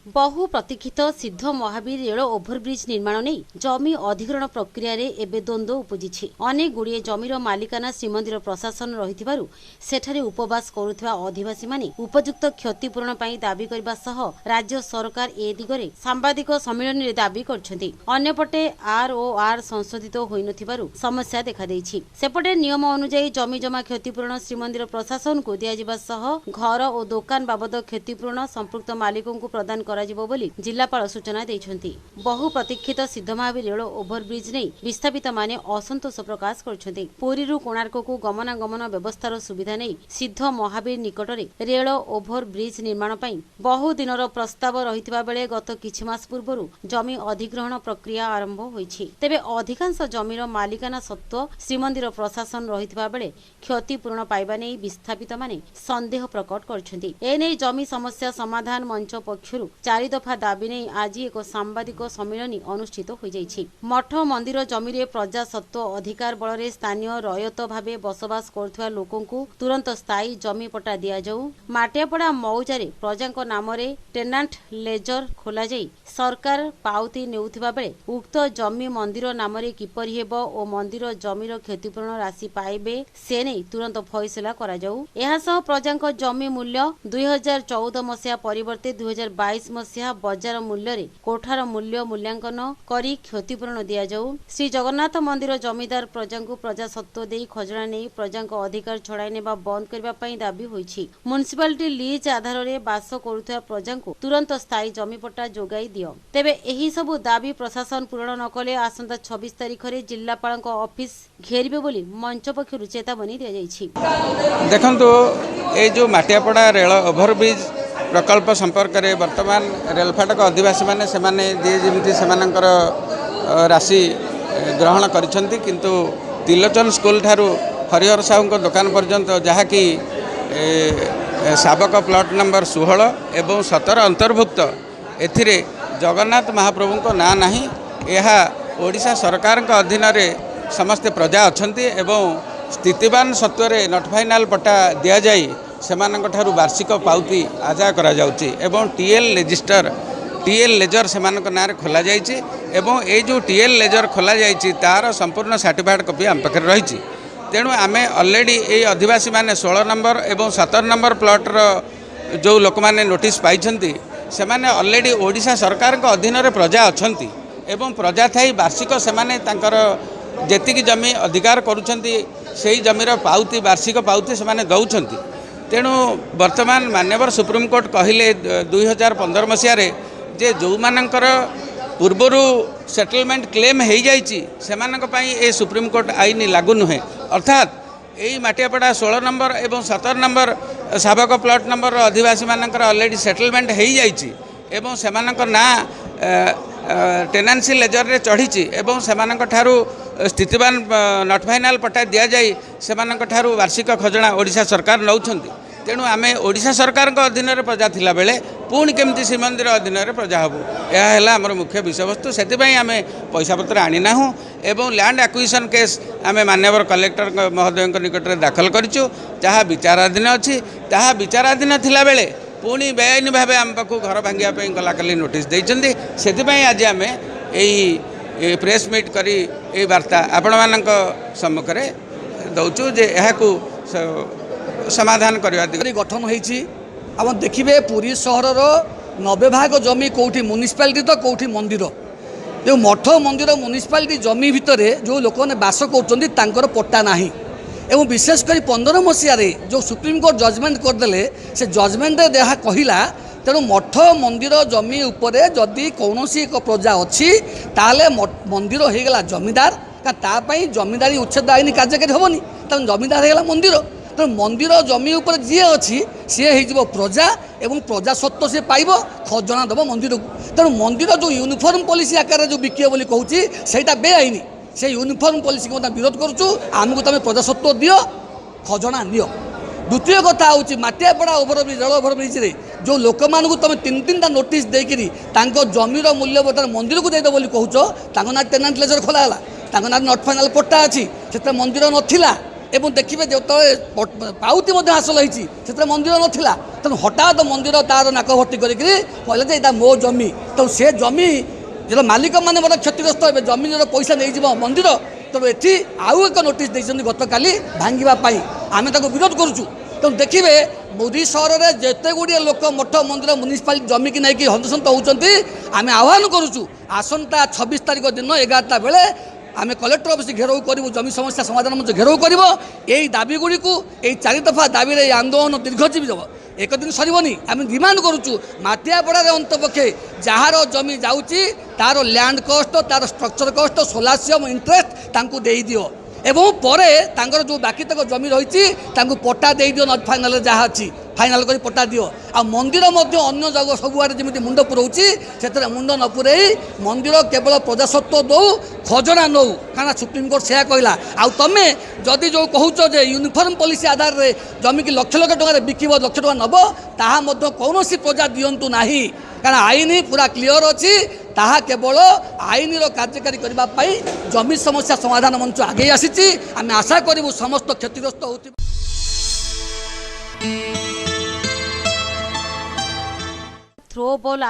बहु प्रतीक्षित सिद्ध Mahavir rail overbridge निर्माण नहीं जमी अधिग्रहण प्रक्रिया रे एबे द्वंद्व उपजिछि। अनेक गुड़िए जमीर मालिकाना श्रीमंदिर प्रशासन रहिथिबारु सेठारे उपवास करुथिबा आदिवासी माने उपयुक्त क्षतिपूरण पई दाबी करबा सह राज्य सरकार ए दिगरे सांबादिक सम्मेलन रे दाबी करछन्ति। अन्यपटे आरओआर संशोधित होई नथिबारु समस्या देखा देछि। सेपटे नियम अनुसार जमी जमा क्षतिपूरण श्रीमंदिर प्रशासन को दिया जिबा सह घर और दुकान बाबद क्षतिपूरण संपुक्त मालिकों को प्रदान जिलापाल सूचना देइछन्ति। बहु प्रतीक्षित सिद्ध महावीर रेल ओभरब्रिज नहीं विस्थापित माने असंतोष प्रकाश करछन्ति। पुरीरु कोणार्क को गमनागमन व्यवस्थार सुविधा नहीं सिद्ध महावीर निकटरे रेल ओभरब्रिज निर्माण पई बहु दिनर प्रस्ताव रहितबा बेले गत किछि मास पूर्वरु जमी अधिग्रहण प्रक्रिया आरंभ होईछि। तेबे अधिकांश जमीर मालिकाना सत्व श्रीमंदिर प्रशासन रहितबा बेले क्षतिपूरण पाइबा नै विस्थापित माने संदेह प्रकट करछन्ति। एनै जमी समस्या समाधान मंच पक्षरु 4 दफा दाबी नहीं आज एक सांबादिक सम्मेलन अनुष्ठित हो जाइछि। मठ मंदिर जमीरे प्रजासत्व अधिकार बल स्थानीय रयत भावे बसवास करुवा लोकंकु तुरंत स्थायी जमी पट्टा दिया जाऊ। माटियापड़ा मौजारे प्रजांक नाम रे टेनांट लेजर खोला जाई सरकार पाउती नेउथिबा बेले उक्त जमी मंदिर नाम रे किपरि हेबो ओ मंदिर जमीर क्षतिपूरण राशि पाइबे से नहीं तुरंत फैसला करा जाऊ। एहा सह प्रजांक जमी मूल्य 2014 मसिया परिवर्ते 2022 मसिया बजार मूल्य रे कोठार मूल्य मूल्यांकन करी क्षतिपूरण दिया जाऊ। श्री जगन्नाथ मंदिर जमीदार प्रजा को प्रजासत्व देई खजना नहीं प्रजा अधिकार छड़ाई नेबा बंद करबा पई दाबी होईछि। म्युनिसिपालिटी लीज आधार रे बास करुथवा प्रजा को तुरंत स्थायी जमी पट्टा जोगाई दियो। तेबे एही सबु दाबी प्रशासन पूरण न कले आसंता 26 तारिख रे जिल्लापाल ऑफिस घेरिबे बोली मंच पक्षरु चेतावनी दिया जाईछि। देखंतु ए जो माटियापड़ा रेल ओभरब्रिज प्रकल्प संपर्क में वर्तमान रेल फाटक आदिवासी माने जमी से राशि ग्रहण करिसेंति किंतु तिलोचन स्कूल ठारू हरिहर साहू दुकान पर्यंत जहाँकि साबक प्लॉट नंबर 16 एवं 17 अंतर्भुक्त एथिरे जगन्नाथ महाप्रभु को ना नहीं यह ओडिशा सरकार अधीन रे समस्त प्रजा अछंती एवं स्थितिवान सत्वरे नट फाइनाल पट्टा दिया जाई सेमानंक ठारू वार्षिक पाउती आदाय करा जाउची एवं टीएल लेजर सेमानंक नारे खोला जाइची एवं ए जो टीएल लेजर खोला जाइची तार संपूर्ण सर्टिफिकेट कॉपी आम पाखे रही। तेणु आमे ऑलरेडी ए आदिवासी माने 16 नंबर एवं 17 नंबर प्लॉट रो जो लोक माने नोटिस पाइछंती सेमाने ऑलरेडी ओडिशा सरकार के अधीन रे प्रजा अछंती एवं प्रजा थाई वार्षिक सेमाने तांकर जेतिकी जमी अधिकार करूछंती सेही जमीर पाउती वार्षिक पाउती सेमाने दउछंती। तेणु वर्तमान मान्यवर सुप्रीमकोर्ट कहले 2015 मसीह जे जो मानकर पूर्वरु सेटलमेंट क्लेम हो जाई ए सुप्रीमकोर्ट आईन लागू नुहे अर्थात यही माटियापड़ा 16 नंबर एवं 17 नंबर साबक प्लॉट नंबर आदिवासी मानकर ऑलरेडी सेटलमेंट हो जाई एवं सेमानकर ना टेनांसी लेजर रे चढ़ी एवं सेमानक ठारू स्थितिवान नट फाइनाल पट्टा दिया जाई सेमानक ठारू वार्षिक खजना ओडिशा सरकार नौछंती। तेणु आमे ओडिशा सरकार अधीन रे प्रजा थिला बेले पुणी केमती श्रीमंदिर अधीन रे प्रजा हबु यह है आमर मुख्य विषय वस्तु। से आमे पैसा पत्र आनी ना एवं लैंड एक्विजिशन केस आमे माननीय कलेक्टर महोदय निकट में दाखल करिछु जहाँ विचाराधीन अच्छी ताहा विचाराधीन थिला बेले पुणी बेआईन भाव आम पाखु घर भांगिया गलाकाली नोटिस देइछन्ती। सेथिपई आज आमे एही प्रेस मीट करी ए वार्ता आपण मानक सम्मुख रे दउछु जे एहाकु समाधान करवा दिगरी गठन होईछि। अब देखिबे पुरी सहरर 90 भाग जमी कोठी म्युनिसिपालिटी तो कोठी मंदिर जो मठ मंदिर म्युनिसिपालिटी जमी भितरे जो लोक ने बास करछन्ती तांकर पट्टा नाही एवं विशेषकर 15 मसीह जो सुप्रीमकोर्ट जजमेंट करदे से जजमेंट जहाँ कहला तेणु मठ मंदिर जमी उपरे जदि कौन एक प्रजा अच्छी ताले मंदिर होगला जमीदार तापाई जमीदारी उच्छेद आईन कार्यकारी हेनी तेणु जमीदार होगला मंदिर तेणु मंदिर जमी उपर जी अच्छी सी हो प्रजा एवं प्रजासत्व सी पाइब खजना दब मंदिर को। तेणु मंदिर जो यूनिफॉर्म पॉलिसी आकार जो बिकिए बोली कहूँ से बेआईन से यूनिफॉर्म पॉलिसी को विरोध करुचु आमको तुम प्रजासत्व दियो खजना नियो। द्वितीय कथा हूँ माटियापड़ा ओभरब्रिज रेल ओभरब्रिज जो लोक मानू तुम 3-3टा नोटिस देकरी जमीर मूल्य बर्तमान मंदिर को देद बोली कहूच ना टेनांट लेजर खोला नट फाइनाल पट्टा अच्छी से मंदिर नाला এবং দেখবে যেতবে পাউতি মধ্যে হাসল হয়েছি সেটা মন্দির নথিলা তেমন হঠাৎ মন্দির তার নাক ভর্তি করি কহিলা যে এটা মো জমি তেমন সে জমি যেটা মালিক মানে বড় ক্ষতিগ্রস্ত হবে জমির পয়সা নিয়ে মন্দির তেমন এটি আউ এক নোটিস দিয়েছেন গতকালি ভাঙ্গা আমি তাকে বিরোধ করছু তেমন দেখবে পুরী সহরের যেতে গুড়িয়ে লোক মঠ মন্দির म्युनिसिपालिटी जमी की नहीं हंतसंत होती आम आह्वान करुचु आसंता 26 तारिख दिन 11टा बेले आम कलेक्टर अफिस घेराव करूँ जमी समस्या समाधान मंच घेराव कर दाबीगुड़ी को यही 4 दफा दाबी आंदोलन दीर्घजीवी जब एक दिन सरबनी आम डिमांड करुचु माटियापड़ा अंतपक्षे जार जमी जाऊँगी तार लैंड कस्ट तार स्ट्रक्चर कस्ट सोलासियम इंटरेस्ट तांकु दे दियो एवं परे तांकर जो बाकी तक जमी रही पट्टा दे दियो नट फाइनाल जहाँ अच्छी फाइनाल कर पट्टा दियो आ मंदिर अन्य जगह सबुआड़े जमी मुंड पुराऊँच से मुंड न पुरई मंदिर केवल प्रजासत्व दौ खजना नौ क्या सुप्रीमकोर्ट से कहला आ तुम जदि जो कहूच जे यूनिफॉर्म पॉलिसी आधार में जमी की लक्ष लक्ष टकर बिकिब लक्ष टका नब ताहा कौन प्रजा दिंतु ना कारण आईन पूरा क्लीयर अच्छी ताहा केवल आईन कार्यकारी करने जमी समस्या समाधान मंच आगे आसी आम आशा करूँ समस्त क्षतिग्रस्त होती थ्रो बॉल